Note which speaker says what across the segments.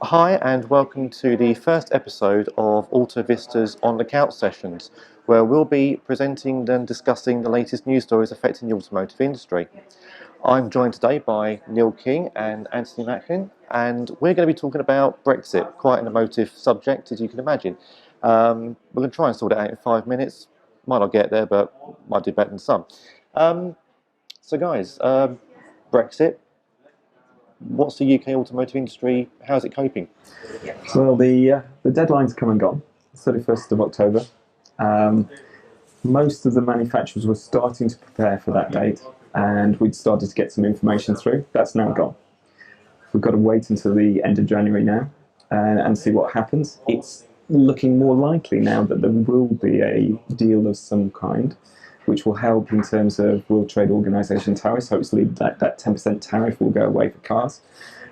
Speaker 1: Hi and welcome to the first episode of Autovista's On the Couch sessions, where we'll be presenting and discussing the latest news stories affecting the automotive industry. I'm joined today by Neil King and Anthony Machin, and we're going to be talking about Brexit, quite an emotive subject as you can imagine. We're going to try and sort it out in 5 minutes. Might not get there, but might do better than some. So guys, Brexit. What's the UK automotive industry? How's it coping?
Speaker 2: Well, the deadline's come and gone, 31st of October. Most of the manufacturers were starting to prepare for that date, and we'd started to get some information through. That's now gone. We've got to wait until the end of January now and see what happens. It's looking more likely now that there will be a deal of some kind, which will help in terms of World Trade Organization tariffs. Hopefully that 10% tariff will go away for cars,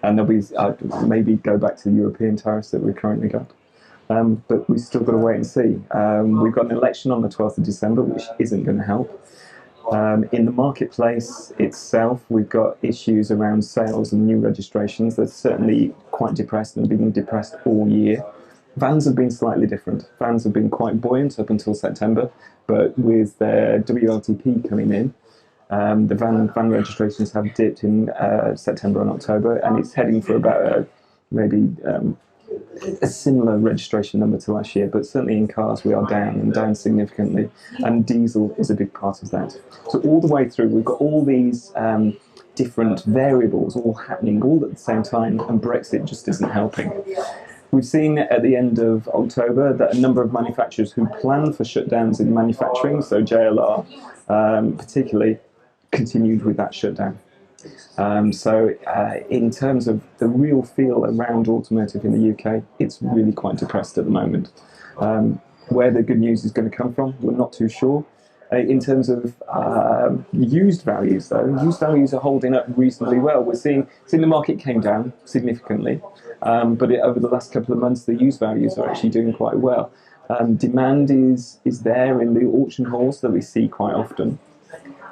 Speaker 2: and there'll be maybe go back to the European tariffs that we've currently got. But we've still got to wait and see. We've got an election on the 12th of December, which isn't going to help. In the marketplace itself, we've got issues around sales and new registrations. They're certainly quite depressed and have been depressed all year. Vans have been slightly different. Vans have been quite buoyant up until September, but with their WLTP coming in, the van registrations have dipped in September and October, and it's heading for about maybe a similar registration number to last year, but certainly in cars we are down and down significantly, and diesel is a big part of that. So all the way through, we've got all these different variables all happening all at the same time, and Brexit just isn't helping. We've seen at the end of October that a number of manufacturers who plan for shutdowns in manufacturing, so JLR particularly, continued with that shutdown. In terms of the real feel around automotive in the UK, it's really quite depressed at the moment. Where the good news is going to come from, we're not too sure. In terms of used values, though, used values are holding up reasonably well. We're seeing the market came down significantly, but over the last couple of months, the used values are actually doing quite well. Demand is there in the auction halls that we see quite often.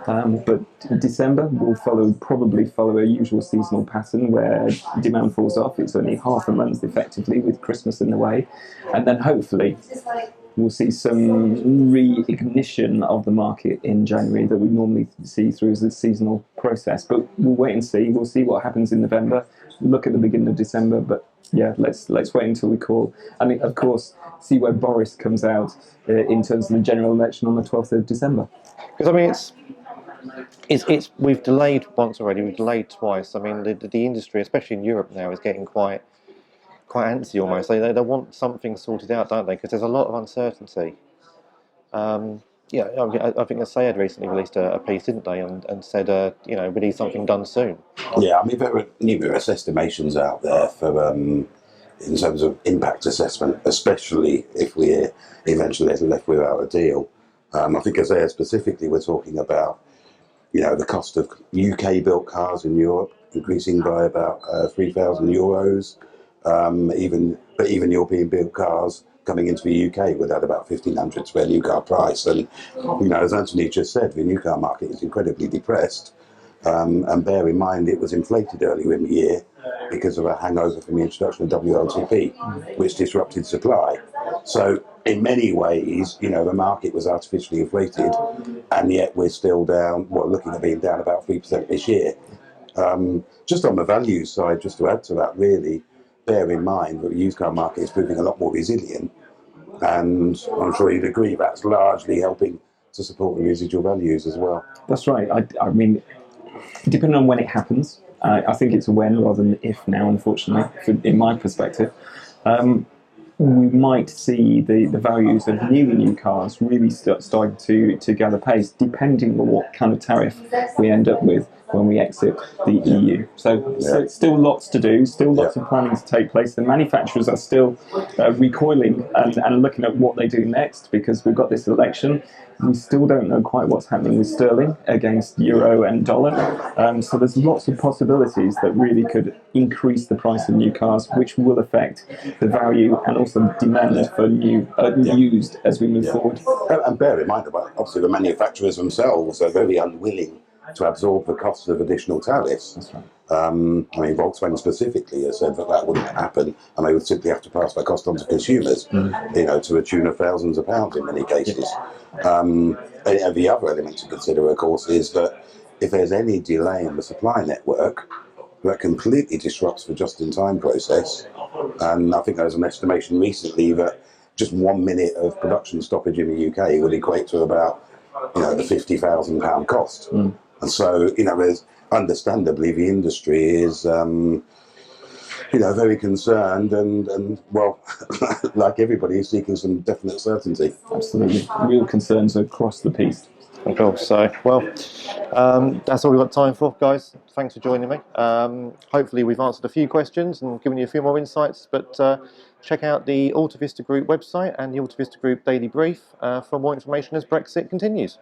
Speaker 2: But December will probably follow a usual seasonal pattern where demand falls off. It's only half a month effectively with Christmas in the way, and then hopefully we'll see some re-ignition of the market in January that we normally see through the seasonal process. But we'll wait and see. We'll see what happens in November. Look at the beginning of December. But yeah, let's wait until we call. And of course, see where Boris comes out in terms of the general election on the 12th of December.
Speaker 1: Because I mean, it's we've delayed once already. We've delayed twice. I mean, the industry, especially in Europe now, is getting quite antsy almost. They want something sorted out, don't they? Because there's a lot of uncertainty. I think ASEA had recently released a piece, didn't they, and said, we need something done soon.
Speaker 3: Yeah, I mean, there are numerous estimations out there for in terms of impact assessment, especially if we're eventually left without a deal. I think ASEA specifically, we're talking about, the cost of UK-built cars in Europe increasing by about €3,000. Even European-built cars coming into the UK would add about 1,500 to their new car price. And as Anthony just said, the new car market is incredibly depressed. And bear in mind, it was inflated earlier in the year because of a hangover from the introduction of WLTP, which disrupted supply. So in many ways, the market was artificially inflated, and yet we're still down, looking at being down about 3% this year. Just on the value side, just to add to that, really, bear in mind that the used car market is proving a lot more resilient, and I'm sure you'd agree that's largely helping to support the residual values as well.
Speaker 2: That's right. I mean, depending on when it happens, I think it's a when rather than if now, unfortunately, in my perspective. We might see the values of nearly new cars really starting to gather pace, depending on what kind of tariff we end up with when we exit the EU. So still lots to do, still lots of planning to take place. The manufacturers are still recoiling and looking at what they do next, because we've got this election. We still don't know quite what's happening with sterling against euro and dollar. So there's lots of possibilities that really could increase the price of new cars, which will affect the value and also demand for used as we move forward.
Speaker 3: And bear in mind, obviously the manufacturers themselves are very unwilling to absorb the cost of additional tariffs.
Speaker 2: That's right.
Speaker 3: I mean, Volkswagen specifically has said that that wouldn't happen, and they would simply have to pass that cost on to consumers, you know, to a tune of thousands of pounds in many cases. And the other element to consider, of course, is that if there's any delay in the supply network, that completely disrupts the just-in-time process. And I think there was an estimation recently that just 1 minute of production stoppage in the UK would equate to about, you know, the £50,000 cost. And so, you know, there's understandably the industry is, you know, very concerned and well, like everybody, is seeking some definite certainty.
Speaker 2: Absolutely. Real concerns across the piece.
Speaker 1: Cool. So, well, that's all we've got time for, guys. Thanks for joining me. Hopefully we've answered a few questions and given you a few more insights, but check out the Autovista Group website and the Autovista Group Daily Brief for more information as Brexit continues.